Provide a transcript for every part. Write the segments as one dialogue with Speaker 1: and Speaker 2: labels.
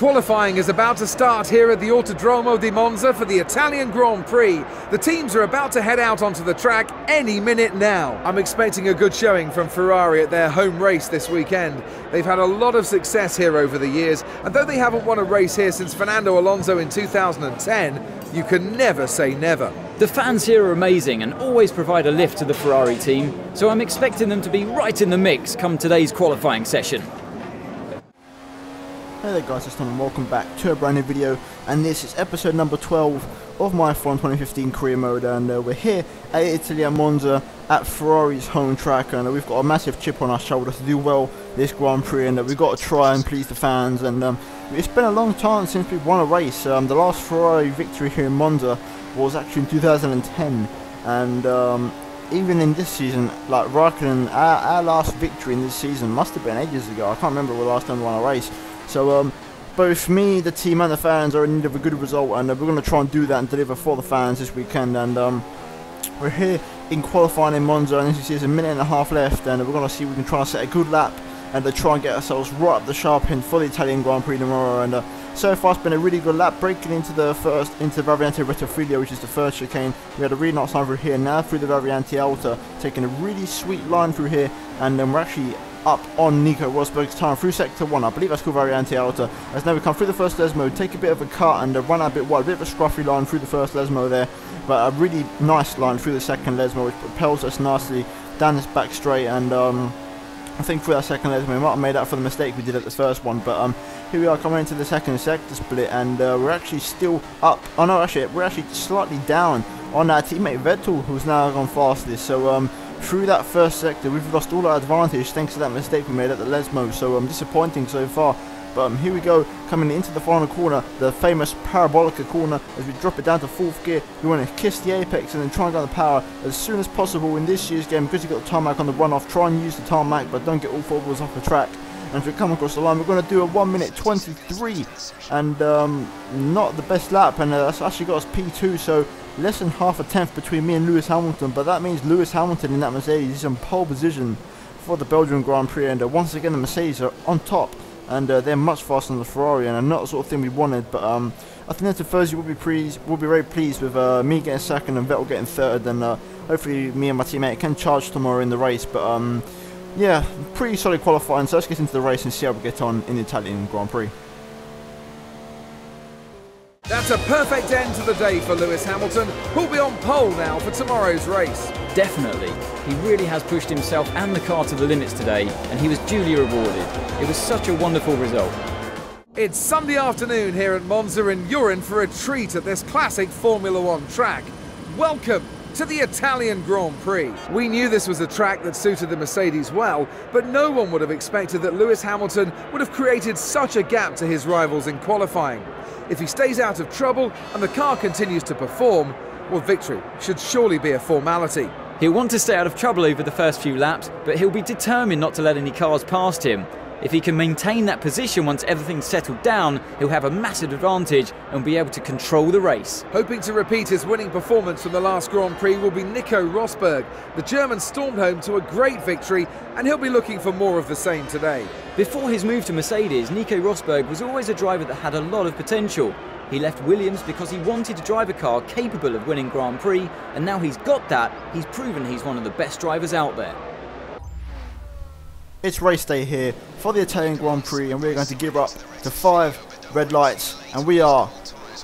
Speaker 1: Qualifying is about to start here at the Autodromo di Monza for the Italian Grand Prix. The teams are about to head out onto the track any minute now. I'm expecting a good showing from Ferrari at their home race this weekend. They've had a lot of success here over the years, and though they haven't won a race here since Fernando Alonso in 2010, you can never say never.
Speaker 2: The fans here are amazing and always provide a lift to the Ferrari team, so I'm expecting them to be right in the mix come today's qualifying session.
Speaker 3: Hey there guys, it's Tom and welcome back to a brand new video, and this is episode number 12 of my F1 2015 career mode, and we're here at Italy at Monza at Ferrari's home track, and we've got a massive chip on our shoulder to do well this Grand Prix, and we've got to try and please the fans, and it's been a long time since we've won a race. The last Ferrari victory here in Monza was actually in 2010, and even in this season, like Raikkonen, our last victory in this season must have been ages ago. I can't remember the last time we won a race. So both me, the team and the fans are in need of a good result, and we're going to try and do that and deliver for the fans this weekend. And we're here in qualifying in Monza, and as you see, there's a minute and a half left, and we're going to see if we can try and set a good lap and try and get ourselves right up the sharp end for the Italian Grand Prix tomorrow. And so far it's been a really good lap, breaking into the Variante Rettifilo, which is the first chicane. We had a really nice line through here, now through the Variante Alta, taking a really sweet line through here, and then we're actually up on Nico Rosberg's time through sector 1. I believe that's called Variante Alta. As now we come through the first Lesmo, take a bit of a cut and run out a bit wide, a bit of a scruffy line through the first Lesmo there, but a really nice line through the second Lesmo, which propels us nicely down this back straight. And I think through that second Lesmo we might have made up for the mistake we did at the first one, but here we are coming into the second sector split, and we're actually still up. Oh no, actually we're actually slightly down on our teammate Vettel, who's now gone fastest. So through that first sector we've lost all our advantage thanks to that mistake we made at the Lesmo, so disappointing so far. But here we go, coming into the final corner, the famous Parabolica corner, as we drop it down to 4th gear. We want to kiss the apex and then try and get the power as soon as possible in this year's game, because you've got the tarmac on the runoff. Try and use the tarmac, but don't get all 4 wheels off the track. And if we come across the line, we're going to do a 1 minute 23, and not the best lap, and that's actually got us P2, so less than half a tenth between me and Lewis Hamilton. But that means Lewis Hamilton in that Mercedes is in pole position for the Belgian Grand Prix, and once again the Mercedes are on top, and they're much faster than the Ferrari, and not the sort of thing we wanted. But I think that Tifosi will be very pleased with me getting second and Vettel getting third, and hopefully me and my teammate can charge tomorrow in the race. But yeah, pretty solid qualifying, so let's get into the race and see how we get on in the Italian Grand Prix.
Speaker 1: That's a perfect end to the day for Lewis Hamilton, who'll be on pole now for tomorrow's race.
Speaker 2: Definitely. He really has pushed himself and the car to the limits today, and he was duly rewarded. It was such a wonderful result.
Speaker 1: It's Sunday afternoon here at Monza, and you're in for a treat at this classic Formula One track. Welcome to the Italian Grand Prix. We knew this was a track that suited the Mercedes well, but no one would have expected that Lewis Hamilton would have created such a gap to his rivals in qualifying. If he stays out of trouble and the car continues to perform, well, victory should surely be a formality.
Speaker 2: He'll want to stay out of trouble over the first few laps, but he'll be determined not to let any cars past him. If he can maintain that position once everything's settled down, he'll have a massive advantage and be able to control the race.
Speaker 1: Hoping to repeat his winning performance from the last Grand Prix will be Nico Rosberg. The German stormed home to a great victory, and he'll be looking for more of the same today.
Speaker 2: Before his move to Mercedes, Nico Rosberg was always a driver that had a lot of potential. He left Williams because he wanted to drive a car capable of winning Grand Prix, and now he's got that. He's proven he's one of the best drivers out there.
Speaker 3: It's race day here for the Italian Grand Prix, and we're going to gear up to 5 red lights, and we are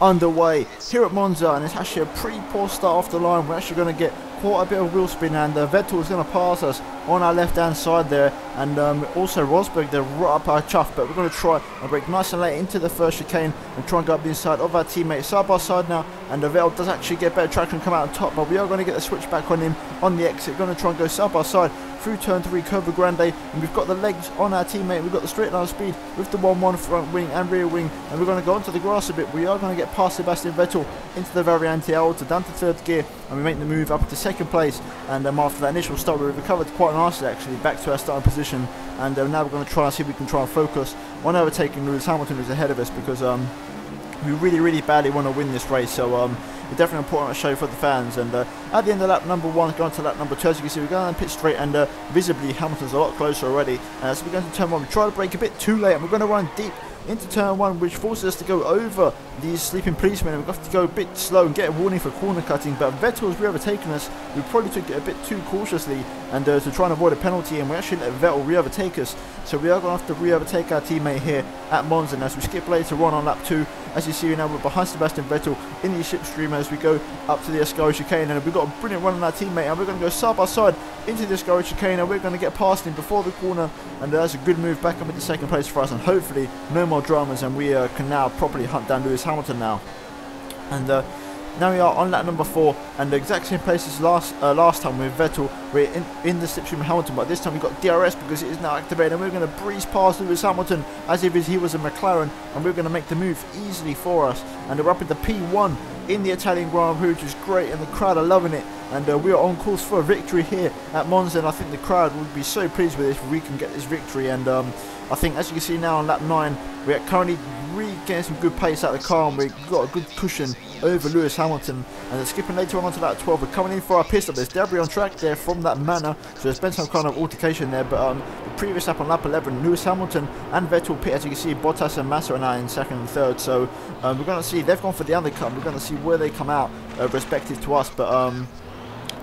Speaker 3: underway here at Monza. And it's actually a pretty poor start off the line. We're actually going to get quite a bit of wheel spin, and Vettel is going to pass us on our left hand side there, and also Rosberg, they're right up our chuff. But we're going to try and brake nice and late into the first chicane and try and go up the inside of our teammate side by side now. And Vettel does actually get better traction and come out on top, but we are going to get the switch back on him on the exit. Going to try and go side by side through turn 3, Curva Grande, and we've got the legs on our teammate. We've got the straight line speed with the 1-1 front wing and rear wing, and we're going to go onto the grass a bit. We are going to get past Sebastian Vettel into the Variante Alta, down to 3rd gear, and we make the move up to 2nd place. And after that initial start, we recovered quite nicely actually back to our starting position, and now we're going to try and see if we can try and focus on overtaking Lewis Hamilton, who's ahead of us, because we really badly want to win this race. So it's definitely important to show for the fans. And at the end of lap number 1, going to lap number 2, as you can see, we're going to pit straight, and visibly Hamilton's a lot closer already. So we're going to turn 1. We try to brake a bit too late, and we're going to run deep into turn 1, which forces us to go over these sleeping policemen, and we've got to go a bit slow and get a warning for corner cutting. But Vettel's re-overtaken us. We probably took it a bit too cautiously and to try and avoid a penalty, and we actually let Vettel re-overtake us. So we are going to have to re-overtake our teammate here at Monza. And as we skip later on lap 2, as you see now, we're behind Sebastian Vettel in the slipstream as we go up to the Escaro chicane, and we've got a brilliant run on our teammate, and we're going to go side by side into the Escaro chicane, and we're going to get past him before the corner, and that's a good move back up into second place for us, and hopefully no more dramas, and we can now properly hunt down Lewis Hamilton now. And now we are on lap number 4, and the exact same place as last time with Vettel. We're in the slipstream of Hamilton, but this time we've got DRS because it is now activated, and we're going to breeze past Lewis Hamilton as if he was a McLaren, and we're going to make the move easily for us. And we're up into P1 in the Italian Grand Prix, which is great, and the crowd are loving it. And we are on course for a victory here at Monza, and I think the crowd would be so pleased with this if we can get this victory. And I think, as you can see now on lap 9, we're currently really getting some good pace out of the car, and we've got a good cushion over Lewis Hamilton. And then skipping later on to lap 12, we're coming in for our pit stop. There's debris on track there from that manor, so there's been some kind of altercation there. But the previous lap on lap 11, Lewis Hamilton and Vettel pit. As you can see, Bottas and Massa are now in second and third. So we're going to see, they've gone for the undercut, and we're going to see where they come out respective to us. But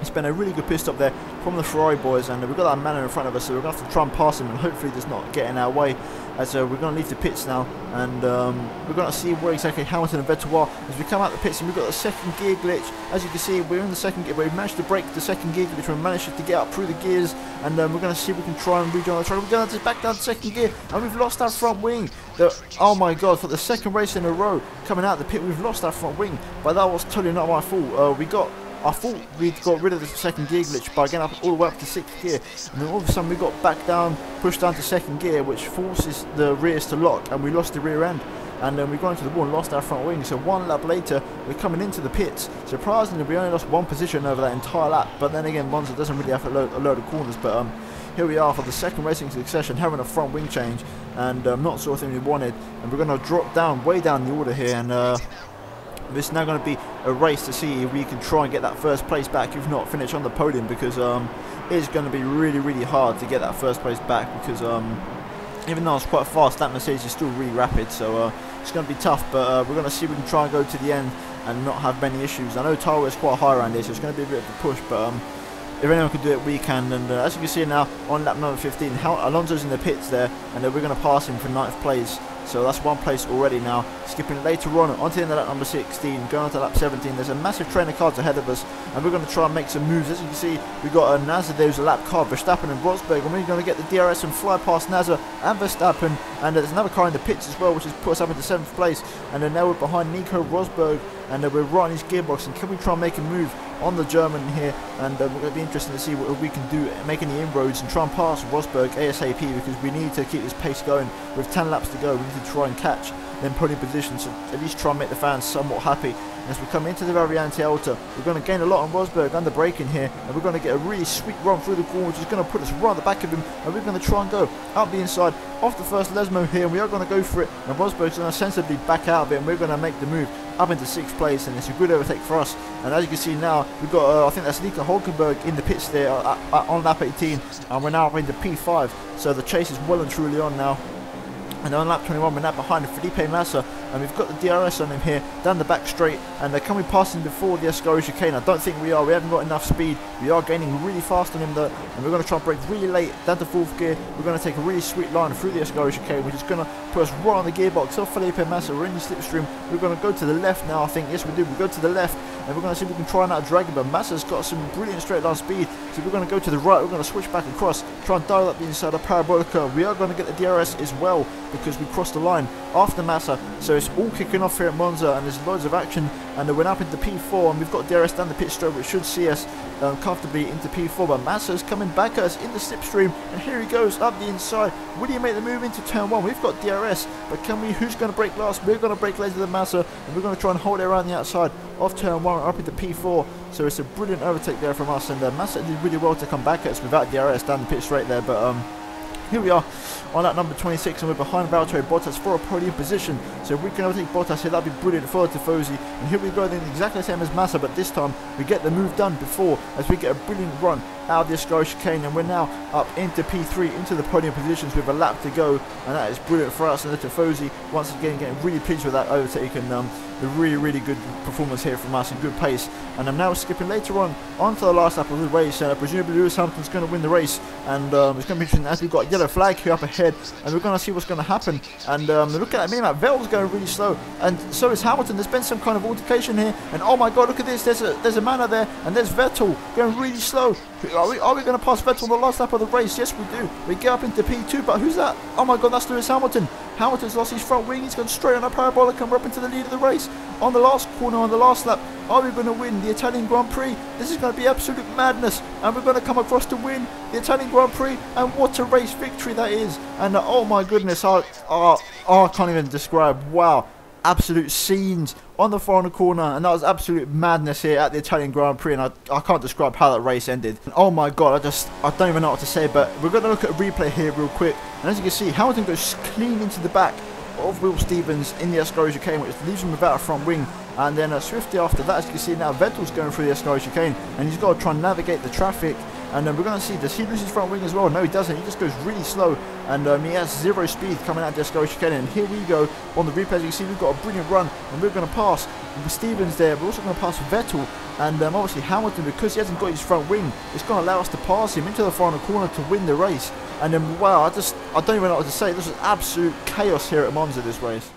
Speaker 3: it's been a really good pit stop there from the Ferrari boys, and we've got that manor in front of us, so we're going to have to try and pass him and hopefully does not get in our way. As we're going to leave the pits now, and we're going to see where exactly Hamilton and Vettel are as we come out the pits. And we've got a second gear glitch. As you can see, we're in the second gear. We've managed to break the second gear glitch. We've managed to get up through the gears, and we're going to see if we can try and rejoin the track. We're going to back down to second gear, and we've lost our front wing. Oh my god, for the second race in a row coming out the pit, we've lost our front wing, but that was totally not my fault. I thought we'd got rid of the second gear glitch by getting up all the way up to 6th gear, and then all of a sudden we got back down, pushed down to second gear, which forces the rears to lock, and we lost the rear end, and then we got into the wall and lost our front wing. So one lap later, we're coming into the pits. Surprisingly, we only lost one position over that entire lap, but then again, Monza doesn't really have a load of corners. But here we are for the second racing succession, having a front wing change, and not sort of thing we wanted, and we're going to drop down, way down the order here, and this is now going to be a race to see if we can try and get that first place back, if not finish on the podium, because it's going to be really, really hard to get that first place back, because even though it's quite fast, that Mercedes is still really rapid, so it's going to be tough. But we're going to see if we can try and go to the end and not have many issues. I know tyre wear is quite high around here, so it's going to be a bit of a push, but if anyone can do it, we can. And as you can see now on lap number 15, Alonso's in the pits there, and we're going to pass him for 9th place. So that's one place already now. Skipping later on onto the end of lap number 16, going on to lap 17. There's a massive train of cars ahead of us, and we're going to try and make some moves. As you can see, we've got a Nasser there who's a lap car, Verstappen and Rosberg, and we're going to get the DRS and fly past Nasser and Verstappen. And there's another car in the pits as well, which has put us up into 7th place. And then now we're behind Nico Rosberg, and we're right on his gearbox. And can we try and make a move on the German here? And we're going to be interested to see what we can do, make any inroads and try and pass Rosberg ASAP, because we need to keep this pace going. With 10 laps to go, we need to try and catch them podium positions, so at least try and make the fans somewhat happy. And as we come into the Variante Alta, we're going to gain a lot on Rosberg under braking here, and we're going to get a really sweet run through the corner, which is going to put us right at the back of him, and we're going to try and go out the inside off the first Lesmo here, and we are going to go for it, and Rosberg's going to sensibly back out of it, and we're going to make the move up into 6th place, and it's a good overtake for us. And as you can see now, we've got I think that's Nico Hülkenberg in the pits there on lap 18, and we're now up into P5, so the chase is well and truly on now. And on lap 21, we're now behind Felipe Massa, and we've got the DRS on him here down the back straight. And can we pass him before the Escaro chicane? I don't think we are. We haven't got enough speed. We are gaining really fast on him though, and we're going to try and brake really late down to 4th gear. We're going to take a really sweet line through the Escaro chicane, which is going to put us right on the gearbox of Felipe Massa. We're in the slipstream. We're going to go to the left now, I think. Yes, we do. We go to the left, and we're going to see if we can try and out-drag him. But Massa's got some brilliant straight line speed, so we're going to go to the right. We're going to switch back across, try and dial up the inside of Parabolica. We are going to get the DRS as well, because we crossed the line after Massa. So it's all kicking off here at Monza, and there's loads of action, and we're up into P4, and we've got DRS down the pit straight, which should see us comfortably into P4. But Massa's coming back at us in the slipstream, and here he goes up the inside. Will he make the move into turn 1? We've got DRS, but can we? Who's going to brake last? We're going to brake later than Massa, and we're going to try and hold it around the outside of turn 1 up into P4. So it's a brilliant overtake there from us, and Massa did really well to come back at us without DRS down the pit straight there. But here we are on that number 26, and we're behind Valtteri Bottas for a podium position. So if we can overtake Bottas here, that'd be brilliant for Tifosi. And here we go then, exactly the same as Massa, but this time we get the move done before, as we get a brilliant run out of the Ascari chicane, and we're now up into P3, into the podium positions with a lap to go, and that is brilliant for us. And the Tifosi once again getting really pleased with that overtake, and the really good performance here from us and good pace. And I'm now skipping later on onto the last lap of the race, and presumably Lewis Hamilton's going to win the race, and it's going to be interesting as we've got a yellow flag here up ahead, and we're going to see what's going to happen. And look at that minimap, Vettel's going really slow, and so is Hamilton. There's been some kind of altercation here, and oh my god, look at this, there's a man out there, and there's Vettel going really slow. Are we going to pass Vettel on the last lap of the race? Yes, we do. We get up into P2, but who's that? Oh my god, that's Lewis Hamilton. Hamilton's lost his front wing, he's gone straight on a parabolic, and we're up into the lead of the race. On the last corner, on the last lap, are we going to win the Italian Grand Prix? This is going to be absolute madness, and we're going to come across to win the Italian Grand Prix, and what a race victory that is. And oh my goodness, I can't even describe. Wow, absolute scenes on the final corner, and that was absolute madness here at the Italian Grand Prix, and I can't describe how that race ended. And oh my god, I don't even know what to say, but we're going to look at a replay here real quick, and as you can see, Hamilton goes clean into the back of Will Stevens in the Ascari chicane, which leaves him without a front wing. And then swiftly after that, as you can see now, Vettel's going through the Ascari chicane, and he's got to try and navigate the traffic. And we're going to see, does he lose his front wing as well? No, he doesn't. He just goes really slow, and he has zero speed coming out of the Ascari chicane. And here we go on the replay. As you can see, we've got a brilliant run, and we're going to pass Stevens there. We're also going to pass Vettel, and obviously Hamilton, because he hasn't got his front wing, it's going to allow us to pass him into the final corner to win the race. And then wow, I don't even know what to say. This was absolute chaos here at Monza this race.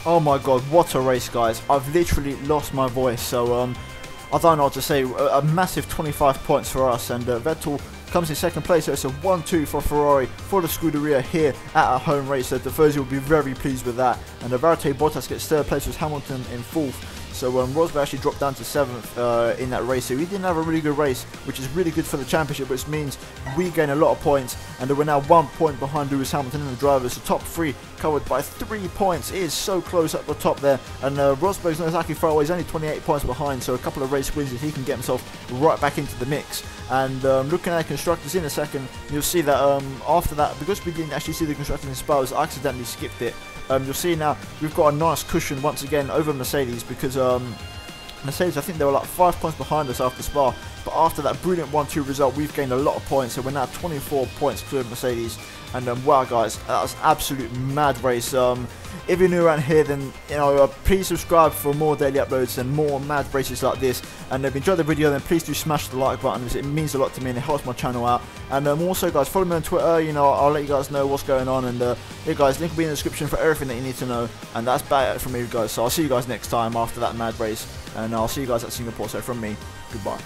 Speaker 3: Oh my god, what a race, guys. I've literally lost my voice, so I don't know what to say. A massive 25 points for us, and Vettel comes in second place, so it's a 1-2 for Ferrari for the Scuderia here at our home race. So Tifosi will be very pleased with that, and Valtteri Bottas gets third place with Hamilton in fourth. So Rosberg actually dropped down to 7th in that race, so he didn't have a really good race, which is really good for the championship, which means we gain a lot of points, and we're now 1 point behind Lewis Hamilton and the drivers. So top 3 covered by 3 points. It is so close up the top there, and Rosberg's not exactly far away. He's only 28 points behind, so a couple of race wins if he can get himself right back into the mix. And looking at constructors in a second, you'll see that after that, because we didn't actually see the constructors in Spa, I accidentally skipped it. You'll see now we've got a nice cushion once again over Mercedes, because Mercedes, I think they were like 5 points behind us after Spa, but after that brilliant 1-2 result, we've gained a lot of points, so we're now 24 points clear of Mercedes. And wow, guys, that was an absolute mad race. If you're new around here, then please subscribe for more daily uploads and more mad races like this. And if you enjoyed the video, then please do smash the like button, because it means a lot to me and it helps my channel out. And also, guys, follow me on Twitter. I'll let you guys know what's going on. And yeah, guys, link will be in the description for everything that you need to know. And that's about it from me, guys. So I'll see you guys next time after that mad race, and I'll see you guys at Singapore. So from me, goodbye.